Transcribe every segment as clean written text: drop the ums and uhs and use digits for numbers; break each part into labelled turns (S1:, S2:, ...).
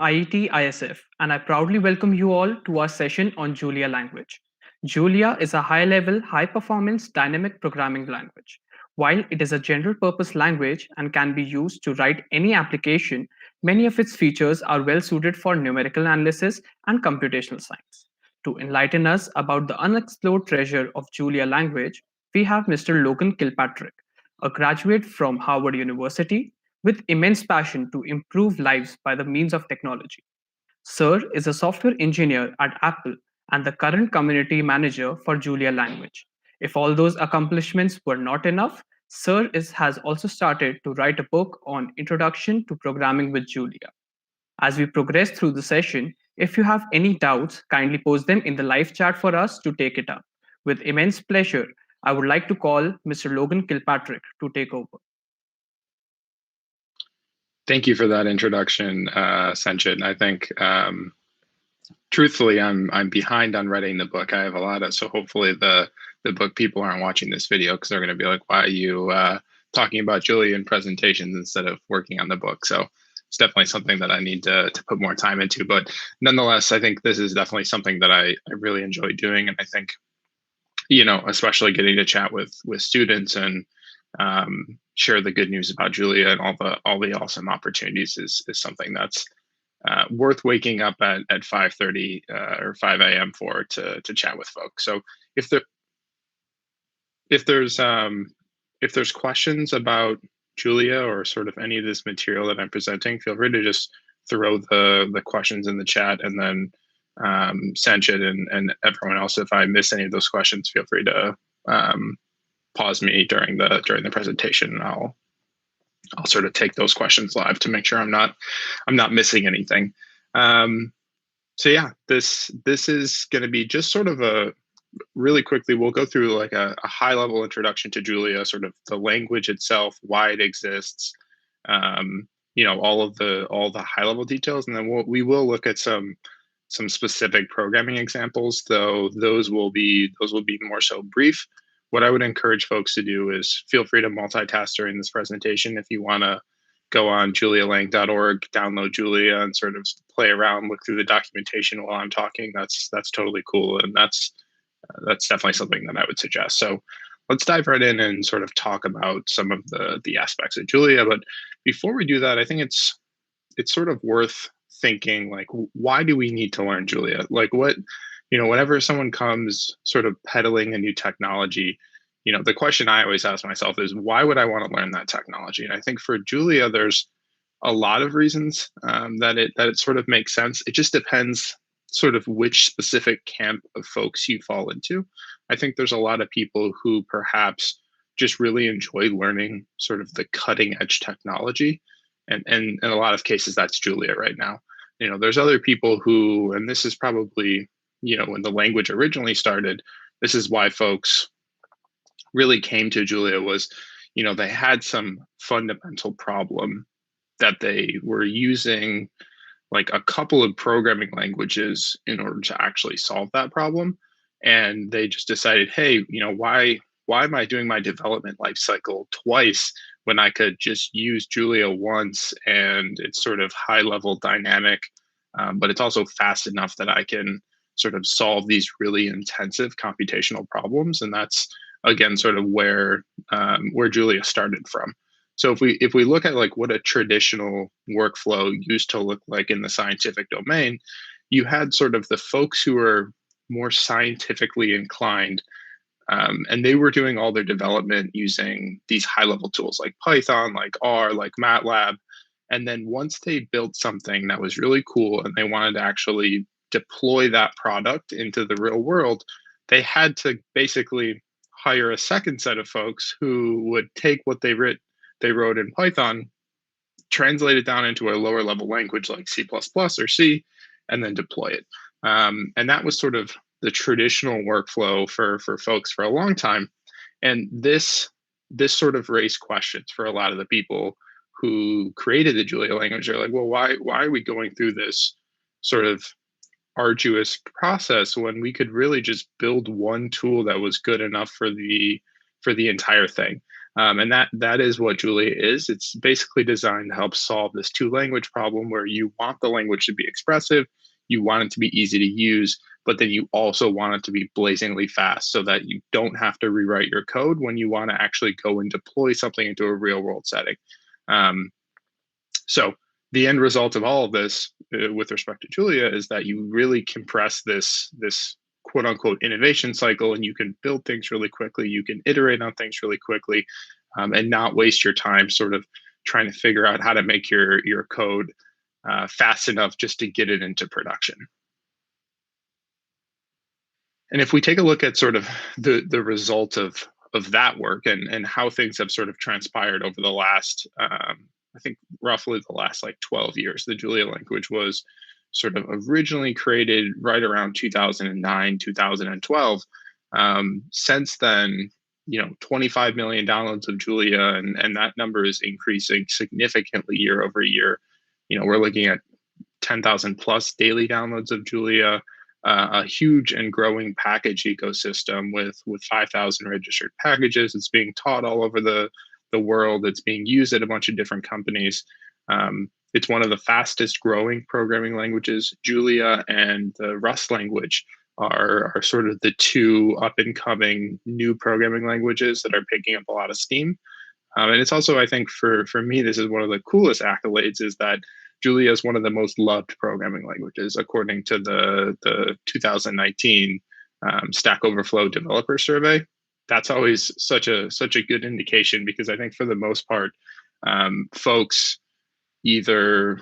S1: IETE-ISF, and I proudly welcome you all to our session on Julia language. Julia is a high-level, high-performance dynamic programming language. While it is a general-purpose language and can be used to write any application, many of its features are well-suited for numerical analysis and computational science. To enlighten us about the unexplored treasure of Julia language, we have Mr. Logan Kilpatrick, a graduate from Harvard University with immense passion to improve lives by the means of technology. Sir is a software engineer at Apple and the current community manager for Julia Language. If all those accomplishments were not enough, has also started to write a book on Introduction to Programming with Julia. As we progress through the session, if you have any doubts, kindly post them in the live chat for us to take it up. With immense pleasure, I would like to call Mr. Logan Kilpatrick to take over.
S2: Thank you for that introduction, Sanchit. I think, truthfully, I'm behind on writing the book. I have a lot of, so hopefully the book people aren't watching this video because they're going to be like, why are you talking about Julia in presentations instead of working on the book? So it's definitely something that I need to put more time into. But nonetheless, I think this is definitely something that I really enjoy doing. And I think, especially getting to chat with students and share the good news about Julia and all the awesome opportunities is something that's worth waking up at 5:30 or 5 a.m. for to chat with folks. So if there's questions about Julia or sort of any of this material that I'm presenting, feel free to just throw the questions in the chat, and then Sanchit and everyone else, if I miss any of those questions, feel free to pause me during the presentation, and I'll sort of take those questions live to make sure I'm not missing anything. So yeah, this is going to be just sort of a really quickly, we'll go through like a high level introduction to Julia, sort of the language itself, why it exists, all the high level details, and then we will look at some specific programming examples, though those will be more so brief. What I would encourage folks to do is feel free to multitask during this presentation. If you want to go on julialang.org, download Julia, and sort of play around, look through the documentation while I'm talking, that's totally cool, and that's definitely something that I would suggest. So let's dive right in and sort of talk about some of the aspects of Julia. But before we do that, I think it's sort of worth thinking, like, why do we need to learn Julia? Like, what, whenever someone comes sort of peddling a new technology, the question I always ask myself is, why would I want to learn that technology? And I think for Julia, there's a lot of reasons that it sort of makes sense. It just depends sort of which specific camp of folks you fall into. I think there's a lot of people who perhaps just really enjoy learning sort of the cutting edge technology. And in a lot of cases, that's Julia right now. There's other people who, and this is probably, when the language originally started, this is why folks really came to Julia was, they had some fundamental problem that they were using like a couple of programming languages in order to actually solve that problem. And they just decided, hey, why am I doing my development lifecycle twice when I could just use Julia once, and it's sort of high level dynamic, but it's also fast enough that I can sort of solve these really intensive computational problems. And that's, again, sort of where Julia started from. So if we look at like what a traditional workflow used to look like in the scientific domain, you had sort of the folks who were more scientifically inclined, and they were doing all their development using these high level tools like Python, like R, like MATLAB. And then once they built something that was really cool and they wanted to actually deploy that product into the real world, they had to basically hire a second set of folks who would take what they wrote in Python, translate it down into a lower level language like C++ or C, and then deploy it. And that was sort of the traditional workflow for folks for a long time. And this sort of raised questions for a lot of the people who created the Julia language. They're like, well, why are we going through this sort of arduous process when we could really just build one tool that was good enough for the entire thing? And that is what Julia is. It's basically designed to help solve this two language problem where you want the language to be expressive, you want it to be easy to use, but then you also want it to be blazingly fast so that you don't have to rewrite your code when you want to actually go and deploy something into a real world setting. Um, so the end result of all of this with respect to Julia is that you really compress this quote unquote innovation cycle, and you can build things really quickly. You can iterate on things really quickly, and not waste your time sort of trying to figure out how to make your code fast enough just to get it into production. And if we take a look at sort of the result of that work and how things have sort of transpired over the last, I think roughly the last like 12 years, the Julia language was sort of originally created right around 2009, 2012. Since then, 25 million downloads of Julia, and that number is increasing significantly year over year. We're looking at 10,000 plus daily downloads of Julia, a huge and growing package ecosystem with 5,000 registered packages. It's being taught all over the world. It's being used at a bunch of different companies. It's one of the fastest growing programming languages. Julia and the Rust language are sort of the two up and coming new programming languages that are picking up a lot of steam. And it's also, I think, for me, this is one of the coolest accolades is that Julia is one of the most loved programming languages, according to the 2019 Stack Overflow Developer Survey. That's always such a good indication, because I think for the most part, folks either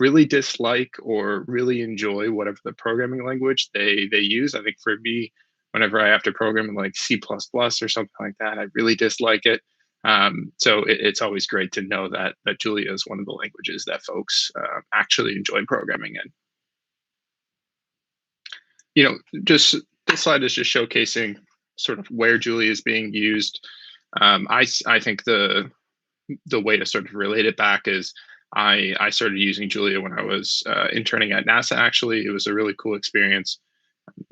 S2: really dislike or really enjoy whatever the programming language they use. I think for me, whenever I have to program in like C++ or something like that, I really dislike it. So it's always great to know that Julia is one of the languages that folks actually enjoy programming in. Just this slide is just showcasing sort of where Julia is being used. I think the way to sort of relate it back is I started using Julia when I was interning at NASA. Actually, it was a really cool experience.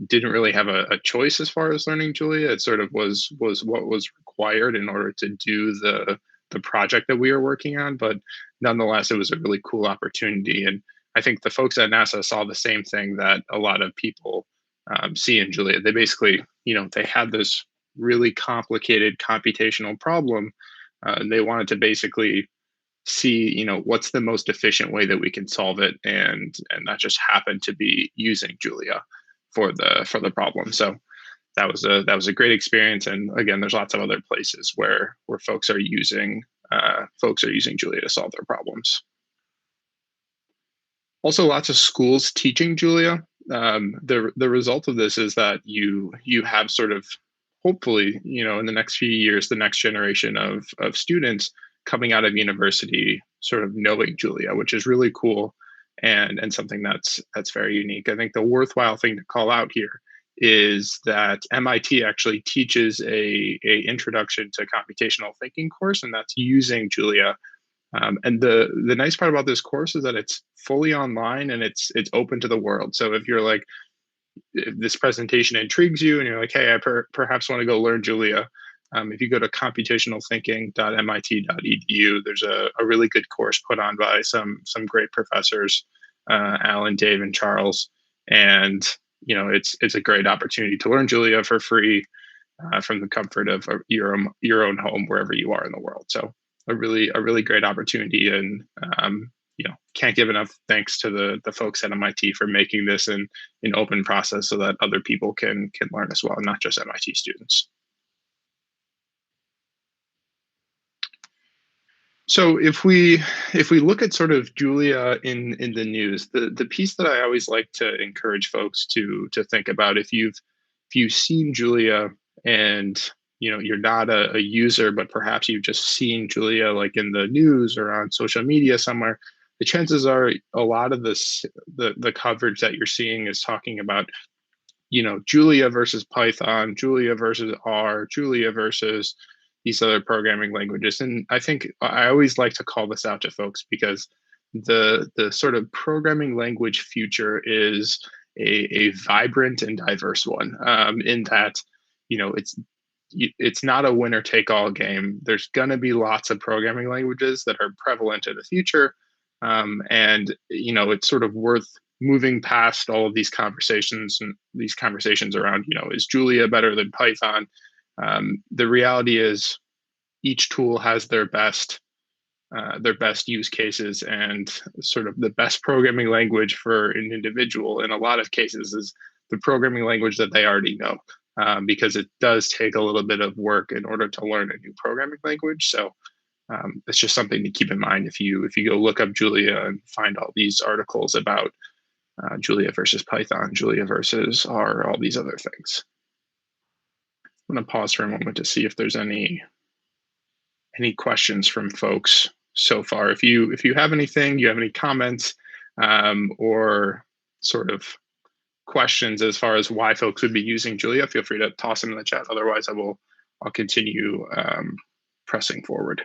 S2: Didn't really have a choice as far as learning Julia. It sort of was what was required in order to do the project that we were working on. But nonetheless, it was a really cool opportunity. And I think the folks at NASA saw the same thing that a lot of people see in Julia. They basically, they had this really complicated computational problem. They wanted to basically see, what's the most efficient way that we can solve it, and that just happened to be using Julia for the problem. So that was a great experience. And again, there's lots of other places where folks are using Julia to solve their problems. Also, lots of schools teaching Julia. The result of this is that you have sort of, hopefully, in the next few years, the next generation of students coming out of university sort of knowing Julia, which is really cool and something that's very unique. I think the worthwhile thing to call out here is that MIT actually teaches a introduction to computational thinking course, and that's using Julia. And the nice part about this course is that it's fully online and it's open to the world. So if you're like, if this presentation intrigues you and you're like, hey, I perhaps want to go learn Julia, if you go to computational.thinking.mit.edu, there's a really good course put on by some great professors, Alan, Dave, and Charles. And it's a great opportunity to learn Julia for free from the comfort of your own home, wherever you are in the world. So a really great opportunity, and can't give enough thanks to the folks at MIT for making this an open process so that other people can learn as well, not just MIT students. So if we look at sort of Julia in the news, the piece that I always like to encourage folks to think about, if you've seen Julia and you're not a user, but perhaps you've just seen Julia like in the news or on social media somewhere, the chances are a lot of the coverage that you're seeing is talking about Julia versus Python, Julia versus R, Julia versus these other programming languages. And I think I always like to call this out to folks, because the sort of programming language future is a vibrant and diverse one, in that it's it's not a winner take all game. There's going to be lots of programming languages that are prevalent in the future. And, it's sort of worth moving past all of these conversations around, is Julia better than Python? The reality is each tool has their best use cases, and sort of the best programming language for an individual in a lot of cases is the programming language that they already know, because it does take a little bit of work in order to learn a new programming language. So it's just something to keep in mind if you go look up Julia and find all these articles about Julia versus Python, Julia versus R, all these other things. I'm going to pause for a moment to see if there's any questions from folks so far. If you have anything, you have any comments or sort of questions as far as why folks would be using Julia, feel free to toss them in the chat. Otherwise, I'll continue pressing forward.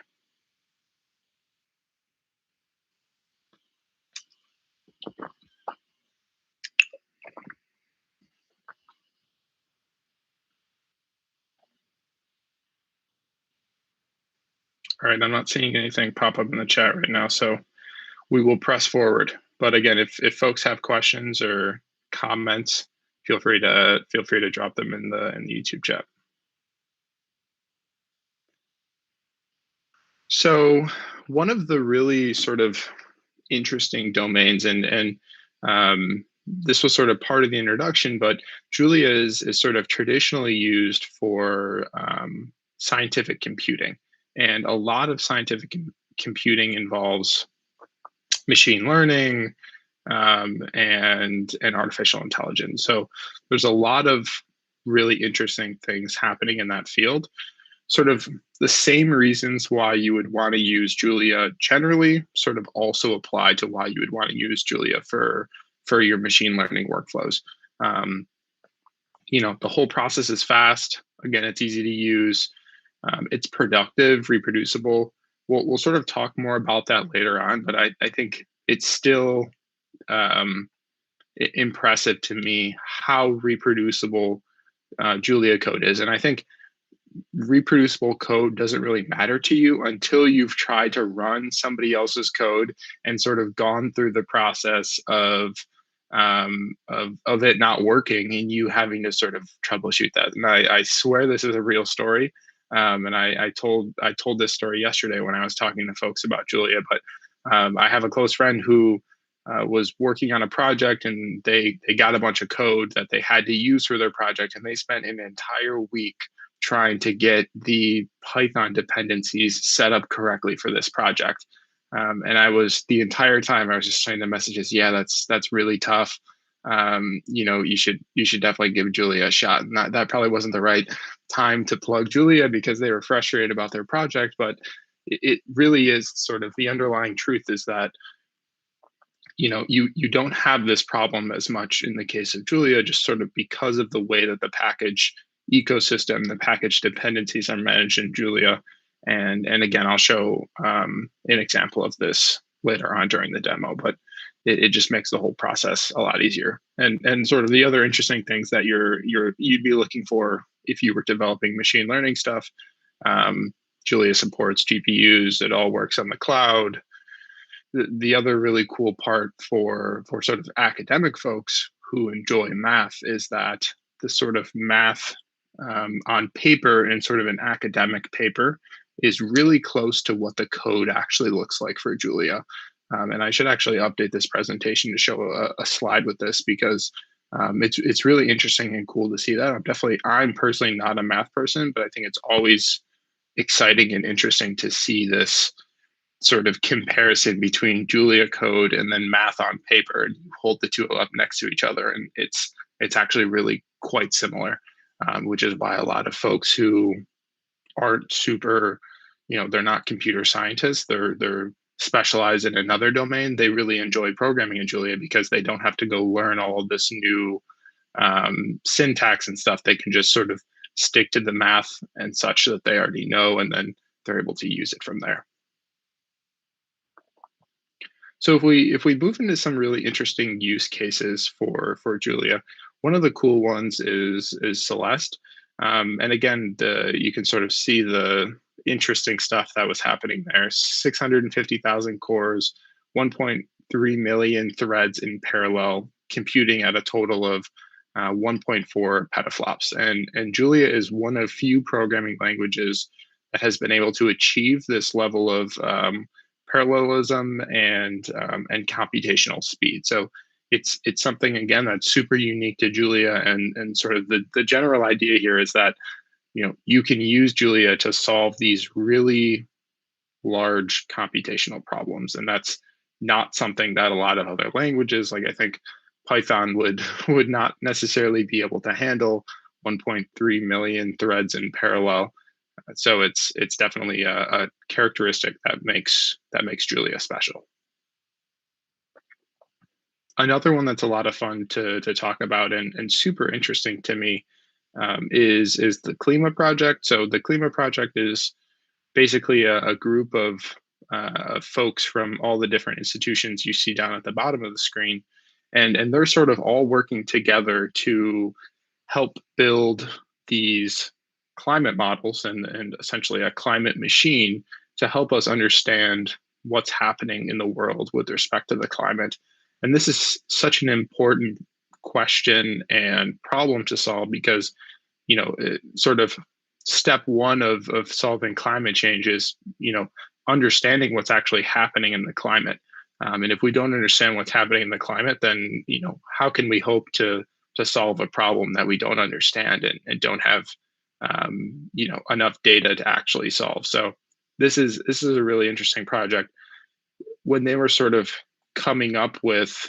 S2: All right, I'm not seeing anything pop up in the chat right now, so we will press forward. But again, if folks have questions or comments, feel free to drop them in the YouTube chat. So one of the really sort of interesting domains, and this was sort of part of the introduction, but Julia is sort of traditionally used for scientific computing. And a lot of scientific computing involves machine learning and artificial intelligence. So there's a lot of really interesting things happening in that field. Sort of the same reasons why you would want to use Julia generally sort of also apply to why you would want to use Julia for your machine learning workflows. The whole process is fast. Again, it's easy to use. It's productive, reproducible. We'll sort of talk more about that later on, but I think it's still impressive to me how reproducible Julia code is. And I think reproducible code doesn't really matter to you until you've tried to run somebody else's code and sort of gone through the process of it not working and you having to sort of troubleshoot that. And I swear this is a real story. And I told this story yesterday when I was talking to folks about Julia, but I have a close friend who was working on a project, and they got a bunch of code that they had to use for their project, and they spent an entire week trying to get the Python dependencies set up correctly for this project. And the entire time I was just sending the messages, yeah, that's really tough. You should definitely give Julia a shot. And that probably wasn't the right time to plug Julia because they were frustrated about their project, but it really is sort of the underlying truth is that you don't have this problem as much in the case of Julia, just sort of because of the way that the package ecosystem, the package dependencies are managed in Julia. And again, I'll show an example of this later on during the demo, but it just makes the whole process a lot easier. And sort of the other interesting things that you'd be looking for if you were developing machine learning stuff. Julia supports GPUs. It all works on the cloud. The other really cool part for sort of academic folks who enjoy math is that the sort of math on paper in sort of an academic paper is really close to what the code actually looks like for Julia. And I should actually update this presentation to show a slide with this because it's really interesting and cool to see that. I'm personally not a math person, but I think it's always exciting and interesting to see this sort of comparison between Julia code and then math on paper, and you hold the two up next to each other, and it's actually really quite similar, which is why a lot of folks who aren't super, they're not computer scientists, they're specialized in another domain, they really enjoy programming in Julia because they don't have to go learn all of this new syntax and stuff. They can just sort of stick to the math and such that they already know, and then they're able to use it from there. So if we move into some really interesting use cases for Julia, one of the cool ones is Celeste. And again, you can sort of see the interesting stuff that was happening there. 650,000 cores, 1.3 million threads in parallel, computing at a total of 1.4 petaflops. And Julia is one of few programming languages that has been able to achieve this level of parallelism and computational speed. So it's something, again, that's super unique to Julia, and sort of the general idea here is that you can use Julia to solve these really large computational problems, and that's not something that a lot of other languages, like I think Python would not necessarily be able to handle 1.3 million threads in parallel. So it's definitely a characteristic that makes Julia special. Another one that's a lot of fun to talk about and super interesting to me is the Klima project. So the Klima project is basically a group of folks from all the different institutions you see down at the bottom of the screen, and they're sort of all working together to help build these climate models and essentially a climate machine to help us understand what's happening in the world with respect to the climate. And this is such an important question and problem to solve because, sort of step one of solving climate change is, understanding what's actually happening in the climate. And if we don't understand what's happening in the climate, then, how can we hope to solve a problem that we don't understand and don't have, enough data to actually solve? So this is a really interesting project. When they were sort of coming up with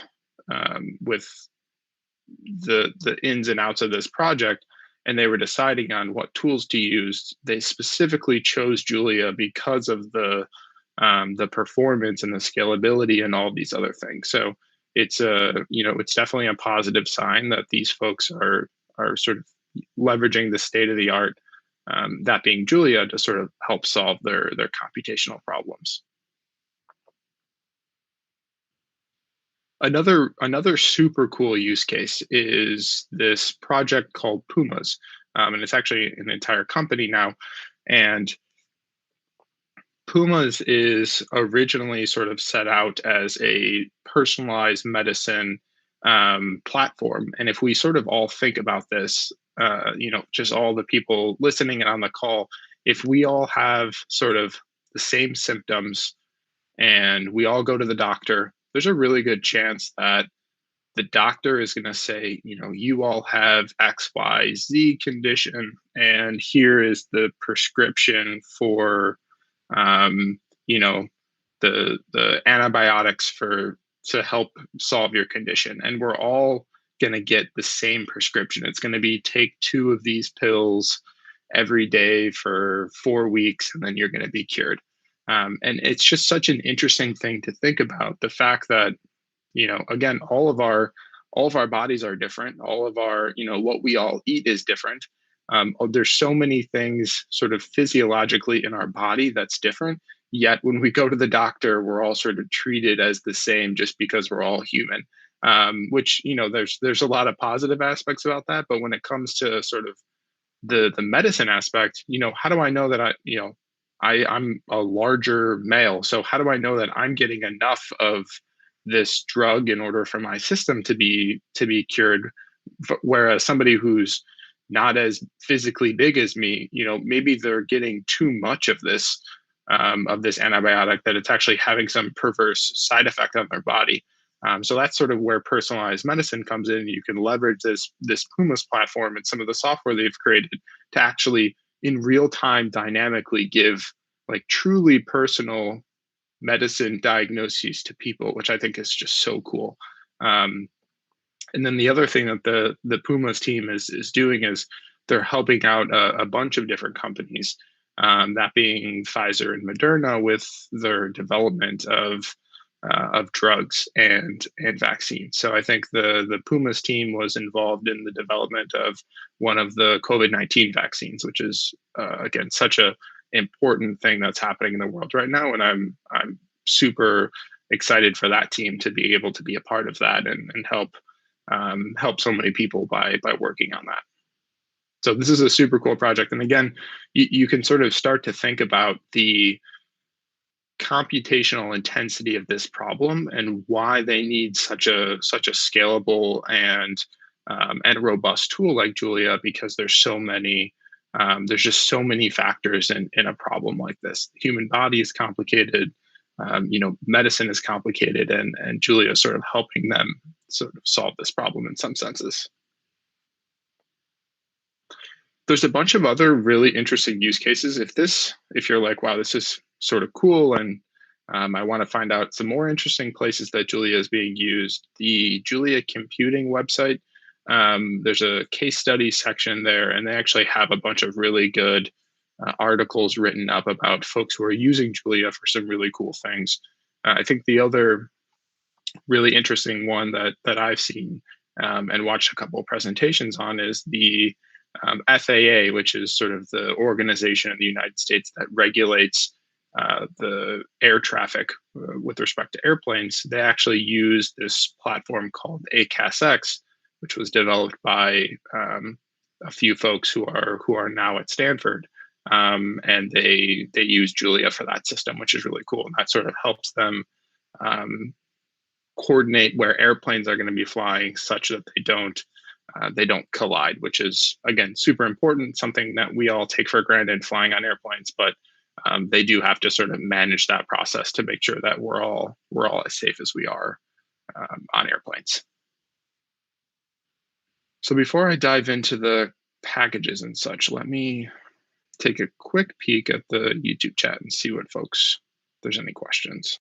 S2: the ins and outs of this project, and they were deciding on what tools to use, they specifically chose Julia because of the performance and the scalability and all these other things. So it's definitely a positive sign that these folks are sort of leveraging the state of the art, that being Julia, to sort of help solve their computational problems. Another super cool use case is this project called Pumas, and it's actually an entire company now. And Pumas is originally sort of set out as a personalized medicine platform. And if we sort of all think about this, just all the people listening and on the call, if we all have sort of the same symptoms and we all go to the doctor, there's a really good chance that the doctor is going to say, you all have XYZ condition, and here is the prescription for, um, you know, the antibiotics to help solve your condition. And we're all going to get the same prescription. It's going to be take 2 of these pills every day for 4 weeks, and then you're going to be cured. And it's just such an interesting thing to think about, the fact that, again, all of our bodies are different. All of our, what we all eat is different. There's so many things sort of physiologically in our body that's different. Yet when we go to the doctor, we're all sort of treated as the same just because we're all human. Which, there's a lot of positive aspects about that. But when it comes to sort of the medicine aspect, how do I know that I'm a larger male, so how do I know that I'm getting enough of this drug in order for my system to be cured? Whereas somebody who's not as physically big as me, maybe they're getting too much of this antibiotic, that it's actually having some perverse side effect on their body. So that's sort of where personalized medicine comes in. You can leverage this Pumas platform and some of the software they've created to actually in real time dynamically give like truly personal medicine diagnoses to people, which I think is just so cool. And then the other thing that the Pumas team is doing is they're helping out a bunch of different companies, that being Pfizer and Moderna, with their development of drugs and vaccines. So I think the Pumas team was involved in the development of one of the COVID-19 vaccines, which is again such a important thing that's happening in the world right now, and I'm super excited for that team to be able to be a part of that and help so many people by working on that. So this is a super cool project. And again, you can sort of start to think about the computational intensity of this problem and why they need such a scalable and robust tool like Julia, because there's just so many factors in a problem like this. The human body is complicated, medicine is complicated, and Julia is sort of helping them sort of solve this problem in some senses. There's a bunch of other really interesting use cases. If you're like, wow, this is sort of cool, and I want to find out some more interesting places that Julia is being used, the Julia Computing website, there's a case study section there, and they actually have a bunch of really good articles written up about folks who are using Julia for some really cool things. I think the other really interesting one that I've seen and watched a couple of presentations on is the FAA, which is sort of the organization in the United States that regulates the air traffic with respect to airplanes. They actually use this platform called AccessDenied'21, which was developed by a few folks who are now at Stanford, and they use Julia for that system, which is really cool. And that sort of helps them coordinate where airplanes are going to be flying, such that they don't collide, which is, again, super important, something that we all take for granted flying on airplanes, but they do have to sort of manage that process to make sure that we're all as safe as we are on airplanes. So before I dive into the packages and such, let me take a quick peek at the YouTube chat and see what if there's any questions.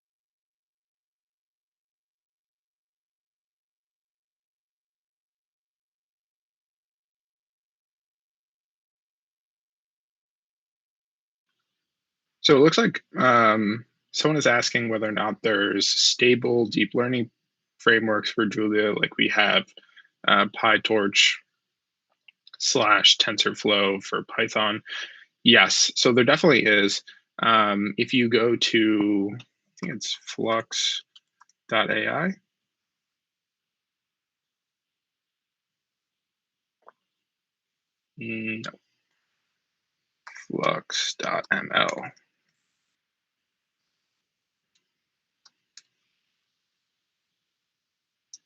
S2: So it looks like someone is asking whether or not there's stable deep learning frameworks for Julia, like we have PyTorch / TensorFlow for Python. Yes, so there definitely is. If you go to, I think it's flux.ai. No. Flux.ml.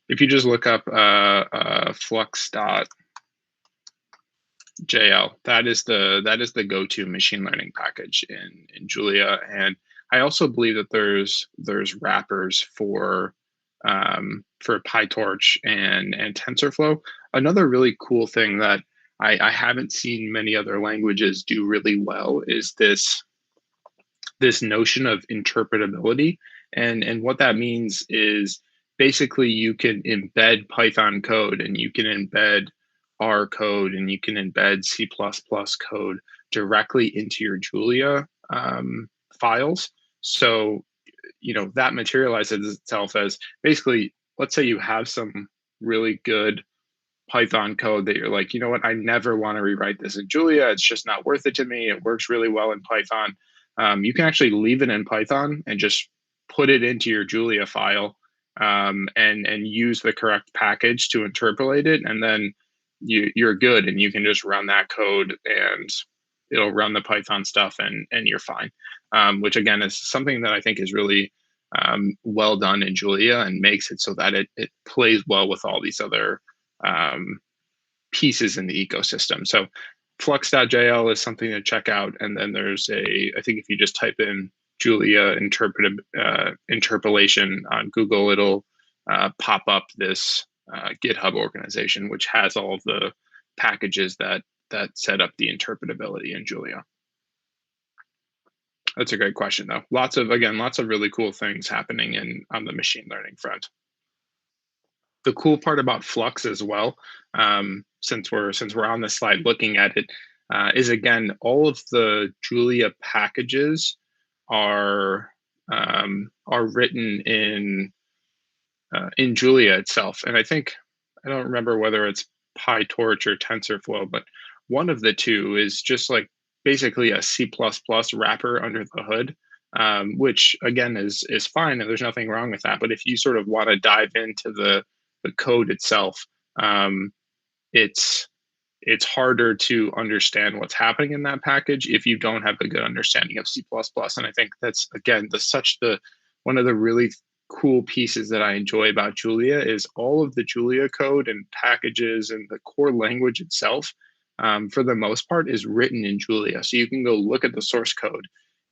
S2: If you just look up flux.jl, that is the go-to machine learning package in Julia. And I also believe that there's wrappers for PyTorch and TensorFlow. Another really cool thing that I haven't seen many other languages do really well is this notion of interpretability. And what that means is basically you can embed Python code, and you can embed R code, and you can embed C++ code directly into your Julia files. So, that materializes itself as basically, let's say you have some really good Python code that you're like, you know what, I never want to rewrite this in Julia. It's just not worth it to me. It works really well in Python. You can actually leave it in Python and just put it into your Julia file and use the correct package to interpolate it. And then you're good, and you can just run that code and it'll run the Python stuff and you're fine. Which again is something that I think is really well done in Julia and makes it so that it plays well with all these other pieces in the ecosystem. So flux.jl is something to check out. And then there's I think if you just type in Julia interpolation on Google, it'll pop up this GitHub organization, which has all of the packages that set up the interpretability in Julia. That's a great question, though. Lots of really cool things happening on the machine learning front. The cool part about Flux as well, since we're on this slide looking at it, is again, all of the Julia packages are written in Julia itself. And I don't remember whether it's PyTorch or TensorFlow, but one of the two is just like basically a C++ wrapper under the hood, which again is fine, and there's nothing wrong with that. But if you sort of want to dive into the code itself, it's it's harder to understand what's happening in that package if you don't have a good understanding of C++. And I think that's, again, one of the really cool pieces that I enjoy about Julia is all of the Julia code and packages and the core language itself, for the most part, is written in Julia. So you can go look at the source code,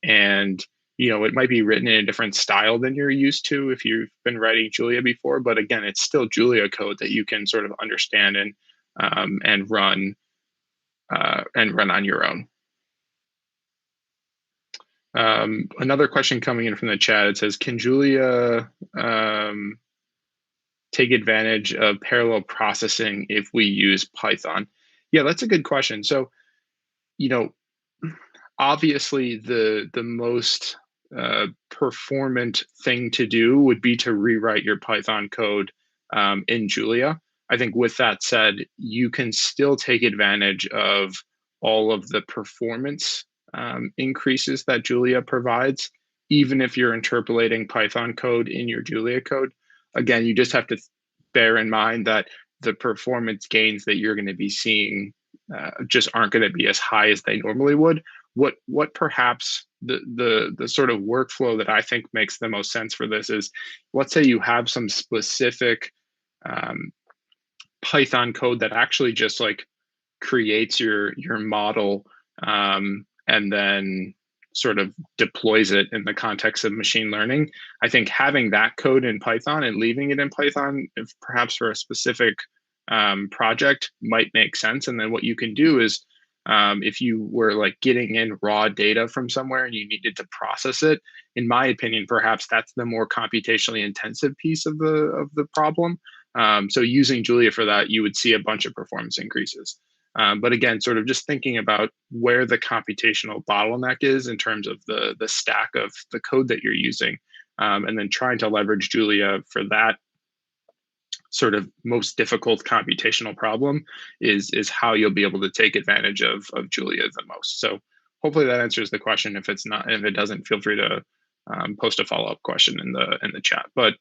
S2: and it might be written in a different style than you're used to if you've been writing Julia before. But again, it's still Julia code that you can sort of understand and run on your own. Another question coming in from the chat, it says, can Julia take advantage of parallel processing if we use Python? Yeah, that's a good question. So, obviously the most performant thing to do would be to rewrite your Python code in Julia. I think with that said, you can still take advantage of all of the performance increases that Julia provides, even if you're interpolating Python code in your Julia code. Again, you just have to bear in mind that the performance gains that you're going to be seeing just aren't going to be as high as they normally would. What perhaps the sort of workflow that I think makes the most sense for this is, let's say you have some specific Python code that actually just like creates your model and then sort of deploys it in the context of machine learning. I think having that code in Python and leaving it in Python, if perhaps for a specific project, might make sense. And then what you can do is, if you were like getting in raw data from somewhere and you needed to process it, in my opinion, perhaps that's the more computationally intensive piece of the problem. So using Julia for that, you would see a bunch of performance increases. But again, sort of just thinking about where the computational bottleneck is in terms of the stack of the code that you're using, and then trying to leverage Julia for that sort of most difficult computational problem is how you'll be able to take advantage of Julia the most. So hopefully that answers the question. If it doesn't, feel free to post a follow-up question in the chat. But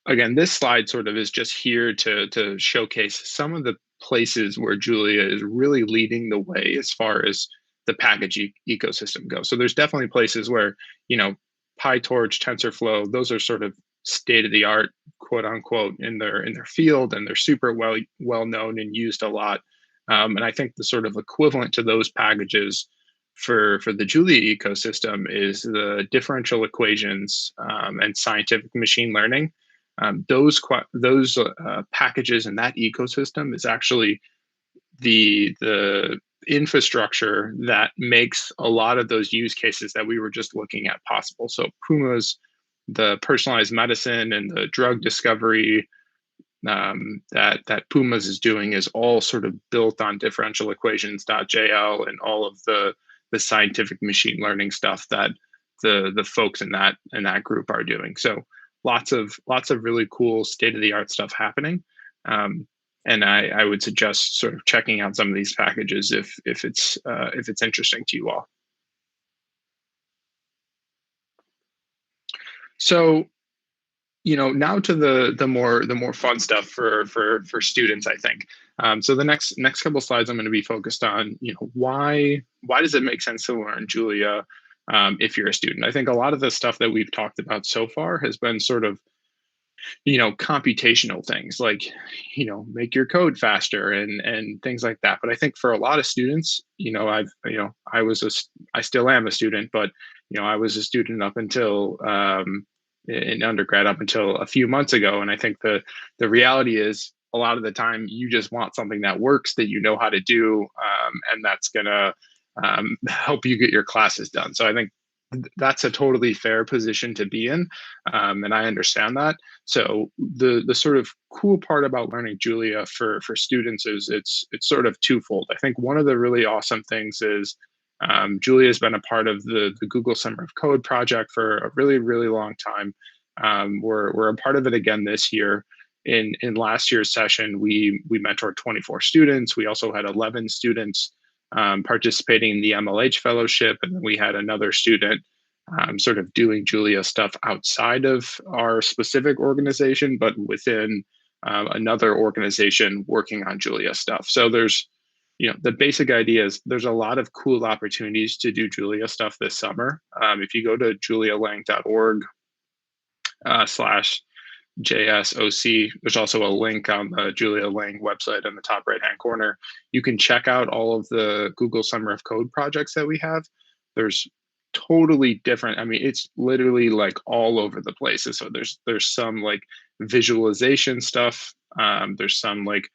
S2: again, this slide sort of is just here to showcase some of the places where Julia is really leading the way as far as the package ecosystem goes. So there's definitely places where, PyTorch, TensorFlow, those are sort of state of the art, quote unquote, in their field, and they're super well known and used a lot. And I think the sort of equivalent to those packages for the Julia ecosystem is the differential equations and scientific machine learning. Those packages and that ecosystem is actually the infrastructure that makes a lot of those use cases that we were just looking at possible. So Puma's, the personalized medicine and the drug discovery that Puma's is doing is all sort of built on differential equations.jl and all of the scientific machine learning stuff that the folks in that group are doing. So lots of really cool state-of-the-art stuff happening. And I would suggest sort of checking out some of these packages if it's interesting to you all. So, now to the more fun stuff for students, I think. So the next couple slides I'm going to be focused on, why does it make sense to learn Julia if you're a student? I think a lot of the stuff that we've talked about so far has been sort of, computational things like, make your code faster and things like that. But I think for a lot of students, I still am a student, but, I was a student up until in undergrad up until a few months ago. And I think the reality is a lot of the time you just want something that works, that you know how to do, and that's going to help you get your classes done. So I think that's a totally fair position to be in. And I understand that. So the sort of cool part about learning Julia for students is it's sort of twofold. I think one of the really awesome things is Julia has been a part of the Google Summer of Code project for a really, really long time. We're a part of it again this year. In last year's session, we mentored 24 students. We also had 11 students participating in the MLH fellowship, and then we had another student sort of doing Julia stuff outside of our specific organization, but within another organization working on Julia stuff. So there's the basic idea is there's a lot of cool opportunities to do Julia stuff this summer. If you go to julialang.org slash JSOC, there's also a link on the Julia Lang website in the top right-hand corner. You can check out all of the Google Summer of Code projects that we have. There's totally different. I mean, it's literally like all over the place. So there's some like visualization stuff. There's some like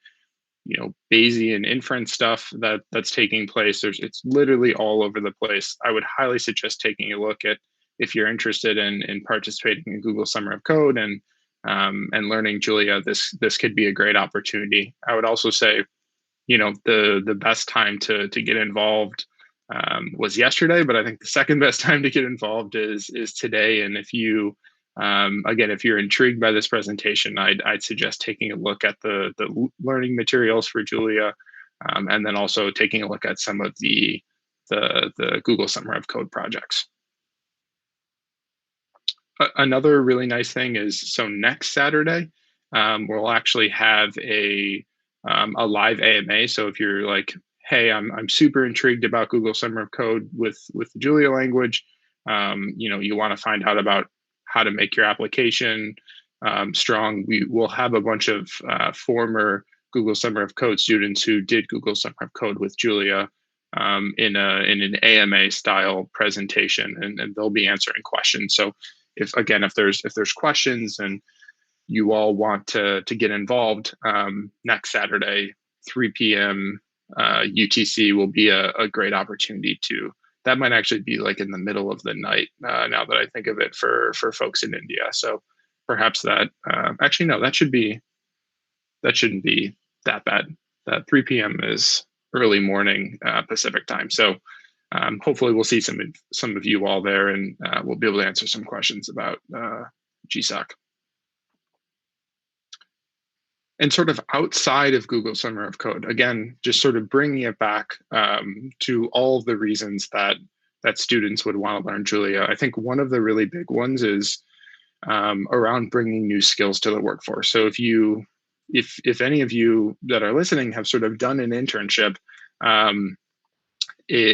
S2: Bayesian inference stuff that's taking place. It's literally all over the place. I would highly suggest taking a look at if you're interested in participating in Google Summer of Code and learning Julia. This could be a great opportunity. I would also say, the best time to get involved was yesterday, but I think the second best time to get involved is today. And if you again, if you're intrigued by this presentation, I'd suggest taking a look at the learning materials for Julia, and then also taking a look at some of the Google Summer of Code projects. Another really nice thing is, so next Saturday, we'll actually have a live AMA. So if you're like, hey, I'm super intrigued about Google Summer of Code with the Julia language, you want to find out about how to make your application strong. We will have a bunch of former Google Summer of Code students who did Google Summer of Code with Julia in an AMA style presentation, and they'll be answering questions. So if there's questions and you all want to get involved, next Saturday, 3 p.m. UTC will be a great opportunity to. That might actually be like in the middle of the night, now that I think of it, for folks in India. So perhaps that actually, no, that shouldn't be that bad. That 3 p.m. is early morning Pacific time. So hopefully we'll see some of you all there, and we'll be able to answer some questions about GSOC. And sort of outside of Google Summer of Code, again, just sort of bringing it back to all of the reasons that students would want to learn Julia. I think one of the really big ones is around bringing new skills to the workforce. So if any of you that are listening have sort of done an internship,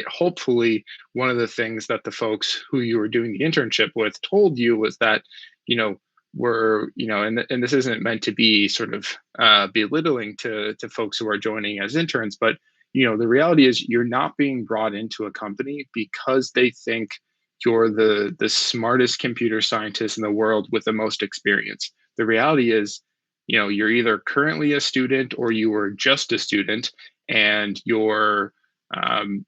S2: hopefully one of the things that the folks who you were doing the internship with told you was that, and this isn't meant to be sort of belittling to folks who are joining as interns, but the reality is you're not being brought into a company because they think you're the smartest computer scientist in the world with the most experience. The reality is, you're either currently a student or you were just a student, and you're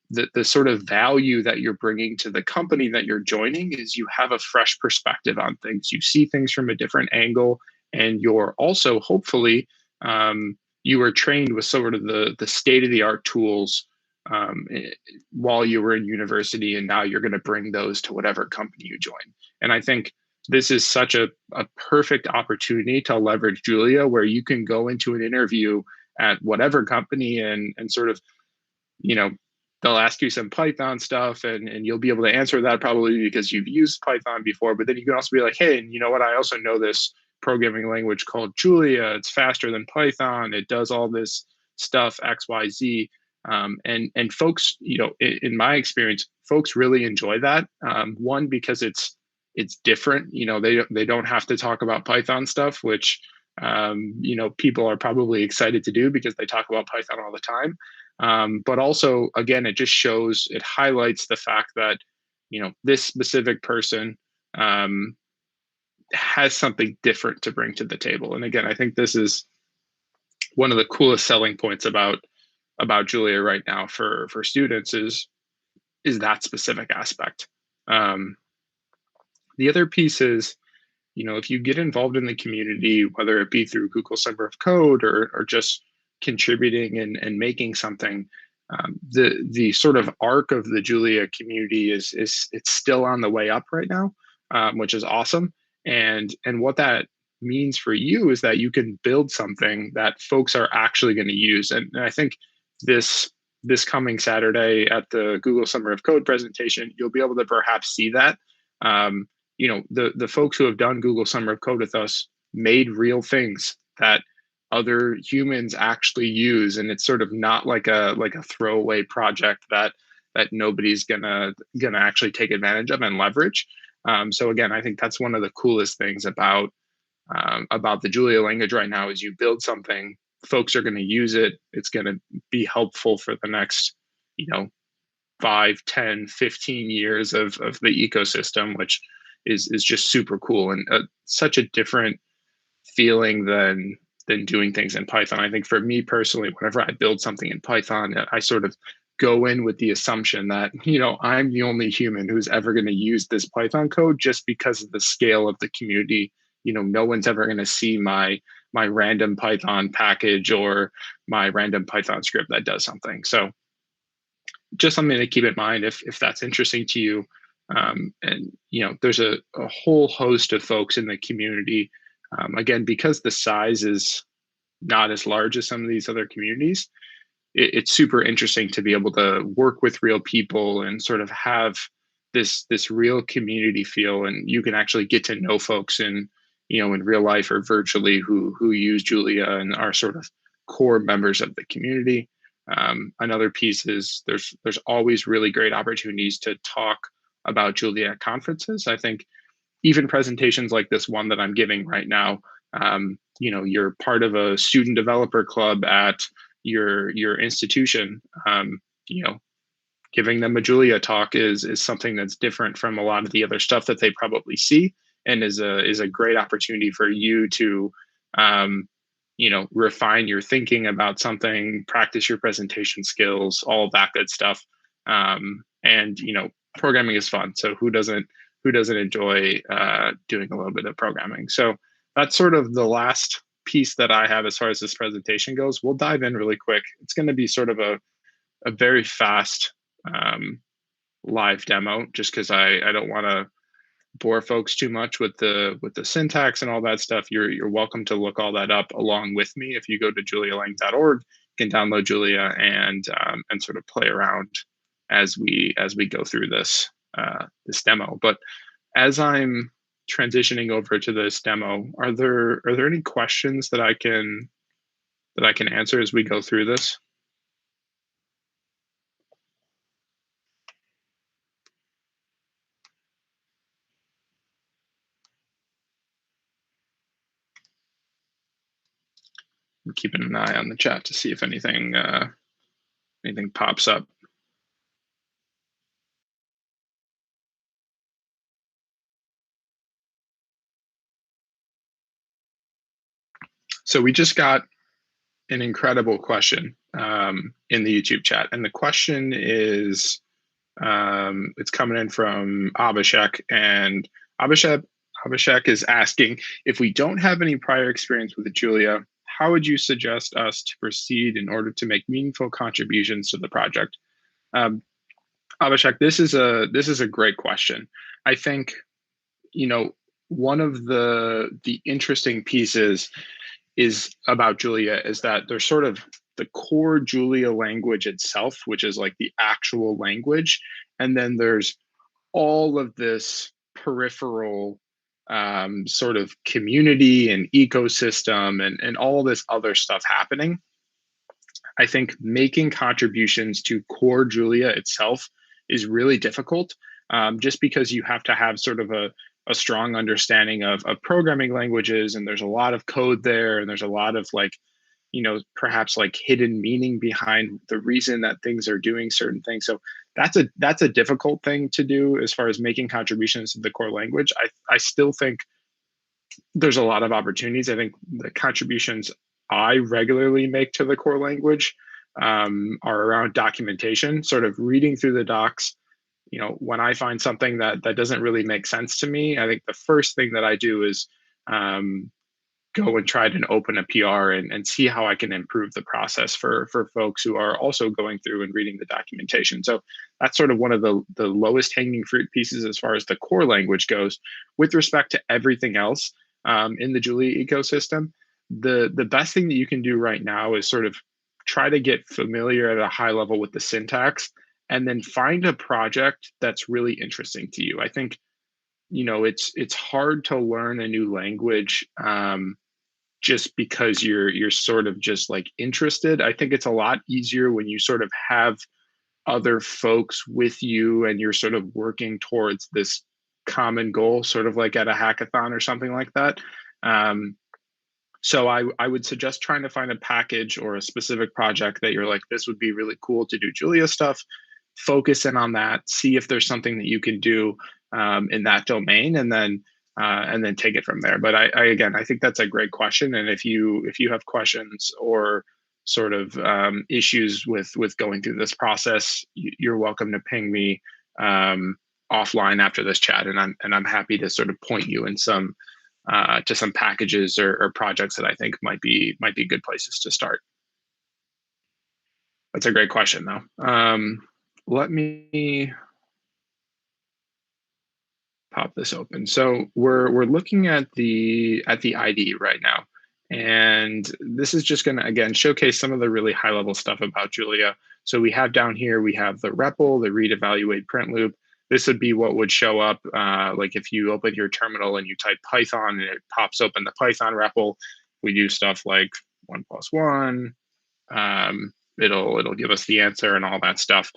S2: the sort of value that you're bringing to the company that you're joining is you have a fresh perspective on things. You see things from a different angle, and you're also hopefully you were trained with sort of the state-of-the-art tools while you were in university, and now you're going to bring those to whatever company you join. And I think this is such a perfect opportunity to leverage Julia, where you can go into an interview at whatever company and sort of, they'll ask you some Python stuff, and you'll be able to answer that probably because you've used Python before. But then you can also be like, hey, and you know what? I also know this programming language called Julia. It's faster than Python. It does all this stuff, X, Y, Z. And folks, in my experience, folks really enjoy that. One, because it's different. They don't have to talk about Python stuff, which people are probably excited to do because they talk about Python all the time. But also, again, it highlights the fact that, this specific person has something different to bring to the table. And again, I think this is one of the coolest selling points about Julia right now for students is that specific aspect. The other piece is, if you get involved in the community, whether it be through Google Summer of Code or just contributing and making something, the sort of arc of the Julia community is it's still on the way up right now, which is awesome. And what that means for you is that you can build something that folks are actually going to use. And I think this coming Saturday at the Google Summer of Code presentation, you'll be able to perhaps see that. The folks who have done Google Summer of Code with us made real things that other humans actually use, and it's sort of not like a throwaway project that nobody's gonna actually take advantage of and leverage. So again, I think that's one of the coolest things about the Julia language right now is you build something, folks are going to use it, it's going to be helpful for the next, 5, 10, 15 years of the ecosystem, which is just super cool and such a different feeling than doing things in Python. I think for me personally, whenever I build something in Python, I sort of go in with the assumption that, I'm the only human who's ever going to use this Python code just because of the scale of the community. No one's ever going to see my random Python package or my random Python script that does something. So just something to keep in mind if that's interesting to you. And there's a whole host of folks in the community. Again, because the size is not as large as some of these other communities, it's super interesting to be able to work with real people and sort of have this real community feel, and you can actually get to know folks in real life or virtually who use Julia and are sort of core members of the community. Another piece is there's always really great opportunities to talk about Julia at conferences. I think even presentations like this one that I'm giving right now, you're part of a student developer club at your institution. Giving them a Julia talk is something that's different from a lot of the other stuff that they probably see, and is a great opportunity for you to refine your thinking about something, practice your presentation skills, all that good stuff. And programming is fun, so who doesn't enjoy doing a little bit of programming? So that's sort of the last piece that I have as far as this presentation goes. We'll dive in really quick. It's going to be sort of a very fast live demo, just because I don't want to bore folks too much with the syntax and all that stuff. You're welcome to look all that up along with me. If you go to julialang.org, you can download Julia and sort of play around as we go through this demo. But as I'm transitioning over to this demo, are there any questions that I can answer as we go through this? I'm keeping an eye on the chat to see if anything pops up. So we just got an incredible question in the YouTube chat, and the question is, it's coming in from Abhishek, and Abhishek is asking, if we don't have any prior experience with Julia, how would you suggest us to proceed in order to make meaningful contributions to the project? Abhishek, this is a great question. I think, one of the interesting pieces is about Julia is that there's sort of the core Julia language itself, which is like the actual language. And then there's all of this peripheral sort of community and ecosystem and all this other stuff happening. I think making contributions to core Julia itself is really difficult, just because you have to have sort of a strong understanding of programming languages, and there's a lot of code there, and there's a lot of perhaps like hidden meaning behind the reason that things are doing certain things. So that's a difficult thing to do as far as making contributions to the core language. I still think there's a lot of opportunities. I think the contributions I regularly make to the core language are around documentation, sort of reading through the docs. When I find something that doesn't really make sense to me, I think the first thing that I do is go and try to open a PR and see how I can improve the process for folks who are also going through and reading the documentation. So that's sort of one of the lowest hanging fruit pieces as far as the core language goes. With respect to everything else in the Julia ecosystem, the best thing that you can do right now is sort of try to get familiar at a high level with the syntax, and then find a project that's really interesting to you. I think, it's hard to learn a new language just because you're sort of just like interested. I think it's a lot easier when you sort of have other folks with you and you're sort of working towards this common goal, sort of like at a hackathon or something like that. So I would suggest trying to find a package or a specific project that you're like, this would be really cool to do Julia stuff. Focus in on that, see if there's something that you can do in that domain, and then take it from there. But again, I think that's a great question. And if you have questions or sort of issues with going through this process, you're welcome to ping me offline after this chat, and I'm happy to sort of point you in some to some packages or projects that I think might be good places to start. That's a great question, though. Let me pop this open. So we're looking at the IDE right now, and this is just going to again showcase some of the really high level stuff about Julia. So we have down here, we have the REPL, the read, evaluate, print loop. This would be what would show up like if you open your terminal and you type Python and it pops open the Python REPL. We do stuff like 1 + 1. It'll give us the answer and all that stuff.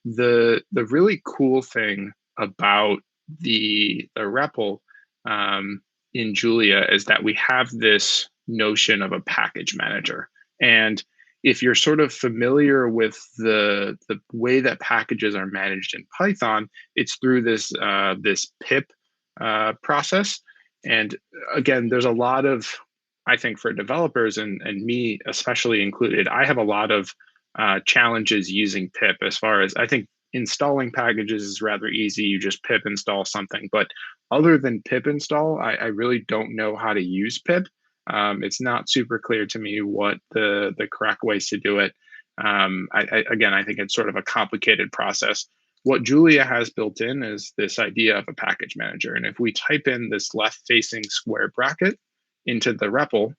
S2: The really cool thing about the REPL in Julia is that we have this notion of a package manager. And if you're sort of familiar with the way that packages are managed in Python, it's through this this pip process. And again, there's a lot of, I think for developers and me especially included, I have a lot of challenges using pip as far as I think installing packages is rather easy. You just pip install something. But other than pip install, I really don't know how to use pip. It's not super clear to me what the correct ways to do it. Again, I think it's sort of a complicated process. What Julia has built in is this idea of a package manager. And if we type in this left-facing square bracket into the REPL,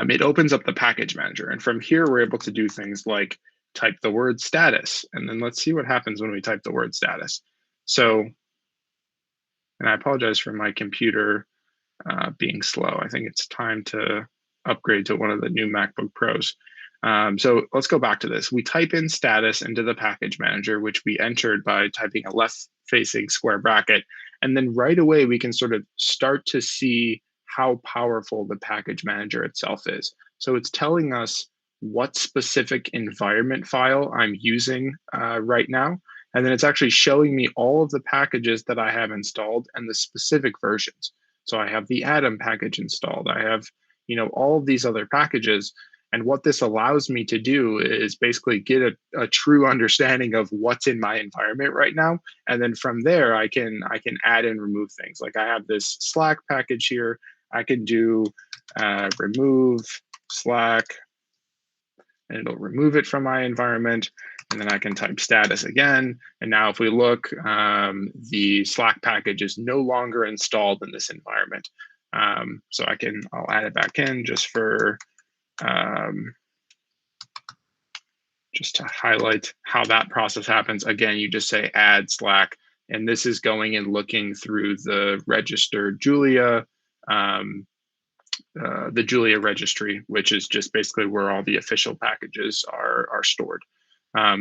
S2: it opens up the package manager. And from here, we're able to do things like type the word status. And then let's see what happens when we type the word status. So, and I apologize for my computer being slow. I think it's time to upgrade to one of the new MacBook Pros. So let's go back to this. We type in status into the package manager, which we entered by typing a left-facing square bracket. And then right away, we can sort of start to see how powerful the package manager itself is. So it's telling us what specific environment file I'm using right now. And then it's actually showing me all of the packages that I have installed and the specific versions. So I have the Atom package installed. I have, all of these other packages. And what this allows me to do is basically get a true understanding of what's in my environment right now. And then from there, I can add and remove things. Like I have this Slack package here. I can do remove Slack, and it'll remove it from my environment. And then I can type status again. And now if we look, the Slack package is no longer installed in this environment. So I'll add it back in just for, just to highlight how that process happens. Again, you just say add Slack, and this is going and looking through the registered Julia, the Julia registry, which is just basically where all the official packages are stored.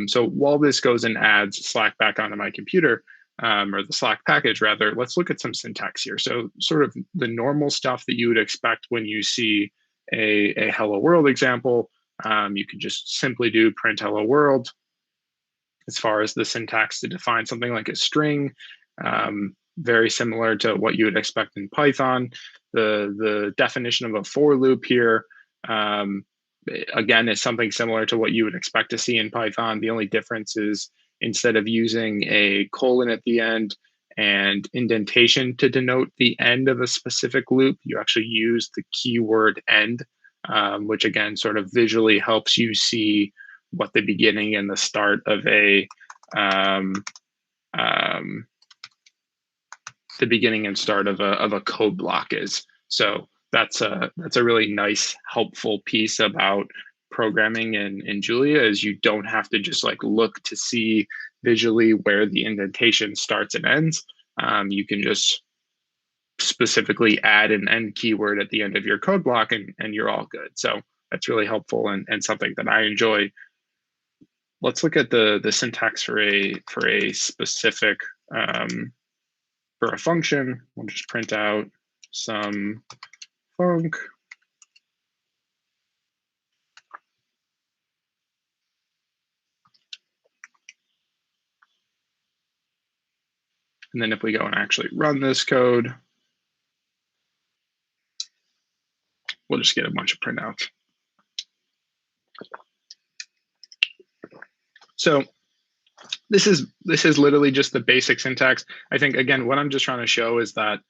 S2: So while this goes and adds Slack back onto my computer, or the Slack package rather, let's look at some syntax here. So sort of the normal stuff that you would expect when you see a hello world example. You could just simply do print hello world. As far as the syntax to define something like a string, very similar to what you would expect in Python. The definition of a for loop here, again, is something similar to what you would expect to see in Python. The only difference is instead of using a colon at the end and indentation to denote the end of a specific loop, you actually use the keyword end, which again sort of visually helps you see what the beginning and the start of the beginning and start of a code block is. So that's a really nice, helpful piece about programming in Julia, is you don't have to just like look to see visually where the indentation starts and ends. You can just specifically add an end keyword at the end of your code block, and you're all good. So that's really helpful and something that I enjoy. Let's look at the syntax for a specific for a function. We'll just print out some func. And then if we go and actually run this code, we'll just get a bunch of printouts. So this is literally just the basic syntax. I think, again, what I'm just trying to show is that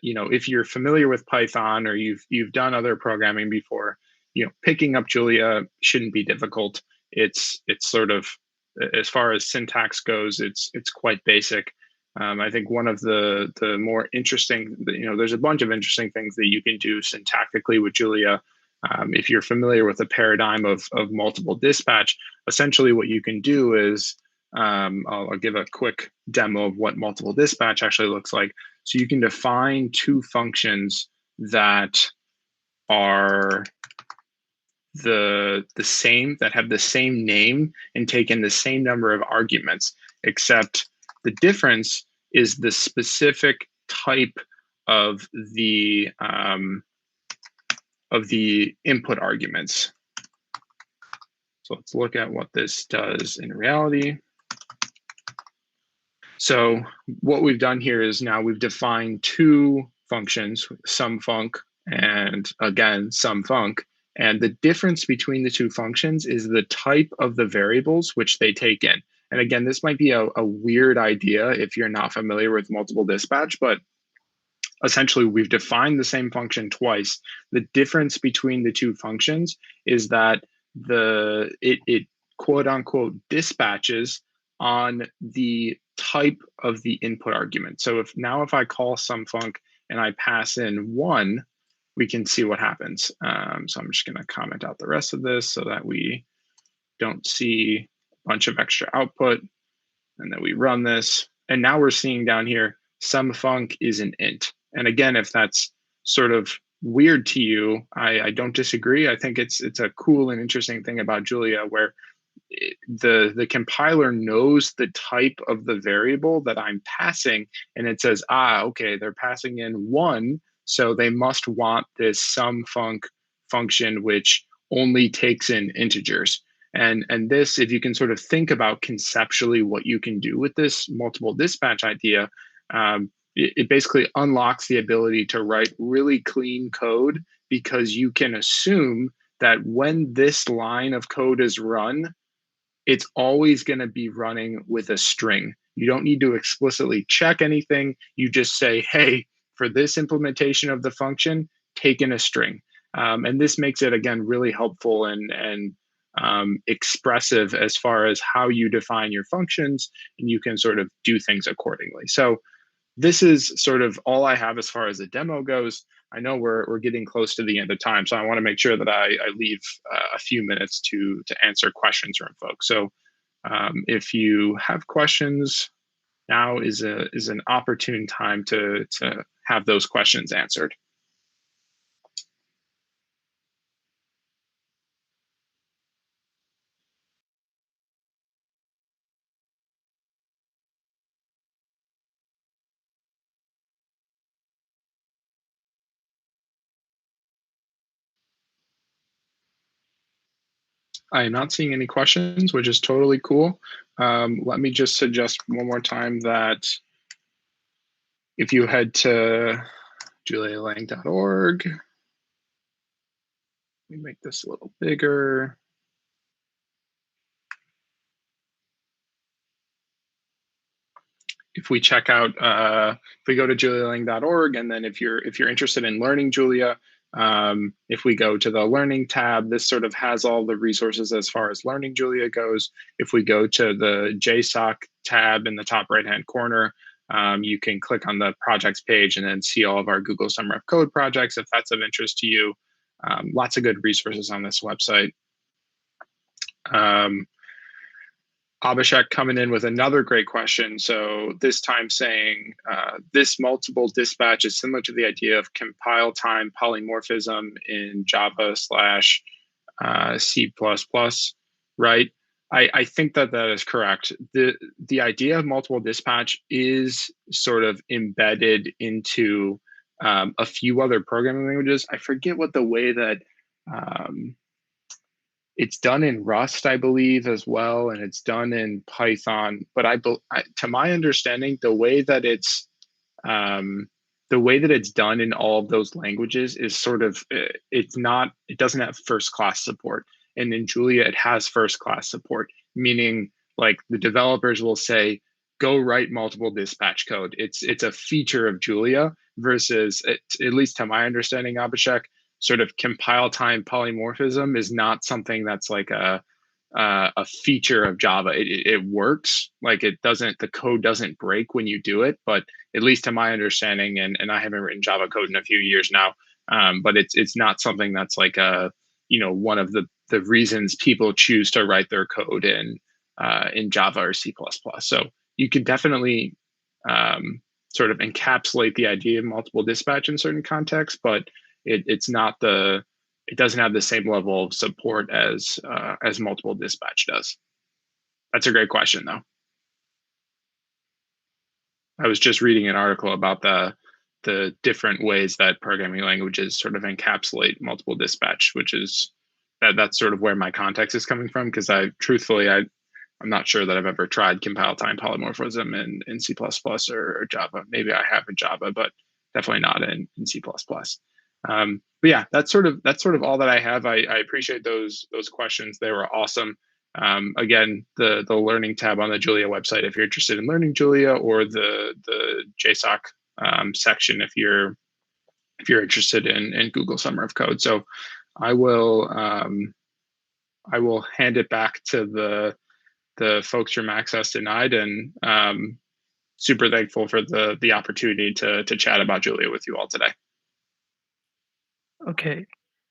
S2: if you're familiar with Python or you've done other programming before, picking up Julia shouldn't be difficult. It's sort of, as far as syntax goes, it's quite basic. I think one of the more interesting, there's a bunch of interesting things that you can do syntactically with Julia. If you're familiar with the paradigm of multiple dispatch, essentially what you can do is, I'll give a quick demo of what multiple dispatch actually looks like. So you can define two functions that are the same, that have the same name and take in the same number of arguments, except the difference is the specific type of the input arguments. So let's look at what this does in reality. So what we've done here is now we've defined two functions, sumfunc and, again, sumfunc. And the difference between the two functions is the type of the variables which they take in. And again, this might be a weird idea if you're not familiar with multiple dispatch, but essentially we've defined the same function twice. The difference between the two functions is that it quote unquote dispatches on the type of the input argument. So if I call sumfunc and I pass in 1, we can see what happens. So I'm just going to comment out the rest of this so that we don't see a bunch of extra output. And then we run this. And now we're seeing down here, sumfunc is an int. And again, if that's sort of weird to you, I don't disagree. I think it's a cool and interesting thing about Julia, where the compiler knows the type of the variable that I'm passing, and it says, okay, they're passing in 1, so they must want this sumfunc function, which only takes in integers. And this, if you can sort of think about conceptually what you can do with this multiple dispatch idea, it basically unlocks the ability to write really clean code, because you can assume that when this line of code is run, it's always going to be running with a string. You don't need to explicitly check anything. You just say, hey, for this implementation of the function, take in a string. And this makes it, again, really helpful and expressive as far as how you define your functions, and you can sort of do things accordingly. So this is sort of all I have as far as the demo goes. I know we're getting close to the end of time, so I want to make sure that I leave a few minutes to answer questions from folks. So if you have questions, now is an opportune time to have those questions answered. I am not seeing any questions, which is totally cool. Let me just suggest one more time that if you head to julialang.org, let me make this a little bigger. If we check out, if we go to julialang.org, and then if you're interested in learning Julia, if we go to the Learning tab, this sort of has all the resources as far as learning Julia goes. If we go to the JSOC tab in the top right-hand corner, you can click on the projects page and then see all of our Google Summer of Code projects if that's of interest to you. Lots of good resources on this website. Abhishek coming in with another great question. So this time saying this multiple dispatch is similar to the idea of compile time polymorphism in Java slash C++, right? I think that is correct. The idea of multiple dispatch is sort of embedded into a few other programming languages. I forget what the way that it's done in Rust, I believe, as well, and it's done in Python. But to my understanding, the way that it's done in all of those languages is sort of it doesn't have first class support, and in Julia it has first class support, meaning like the developers will say, go write multiple dispatch code. It's a feature of Julia versus, at least to my understanding, Abhishek, sort of compile time polymorphism is not something that's like a feature of Java. It works, like the code doesn't break when you do it, but at least to my understanding, and I haven't written Java code in a few years now, but it's not something that's like one of the reasons people choose to write their code in Java or C++. So you could definitely sort of encapsulate the idea of multiple dispatch in certain contexts, but it doesn't have the same level of support as multiple dispatch does. That's a great question, though. I was just reading an article about the different ways that programming languages sort of encapsulate multiple dispatch, which is that's sort of where my context is coming from, because I'm not sure that I've ever tried compile time polymorphism in C++ or Java. Maybe I have in Java, but definitely not in C++. But yeah, that's sort of all that I have. I appreciate those questions. They were awesome. Again, the learning tab on the Julia website, if you're interested in learning Julia, or the JSOC section if you're interested in Google Summer of Code. So I will hand it back to the folks from AccessDenied', and super thankful for the opportunity to chat about Julia with you all today.
S1: Okay,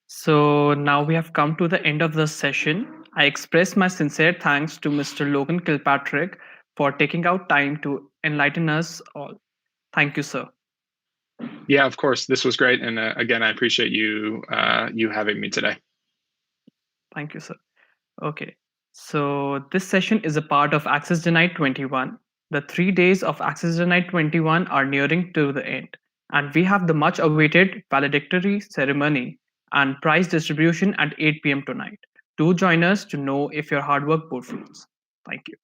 S1: so now we have come to the end of the session. I express my sincere thanks to Mr. Logan Kilpatrick for taking out time to enlighten us all. Thank you, sir.
S2: Yeah, of course. This was great. And again, I appreciate you having me today.
S1: Thank you, sir. Okay, so this session is a part of AccessDenied'21. The 3 days of AccessDenied'21 are nearing to the end, and we have the much awaited valedictory ceremony and prize distribution at 8 p.m. tonight. Do join us to know if your hard work bore fruits. Thank you.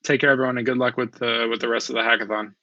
S2: Take care, everyone, and good luck with the rest of the hackathon.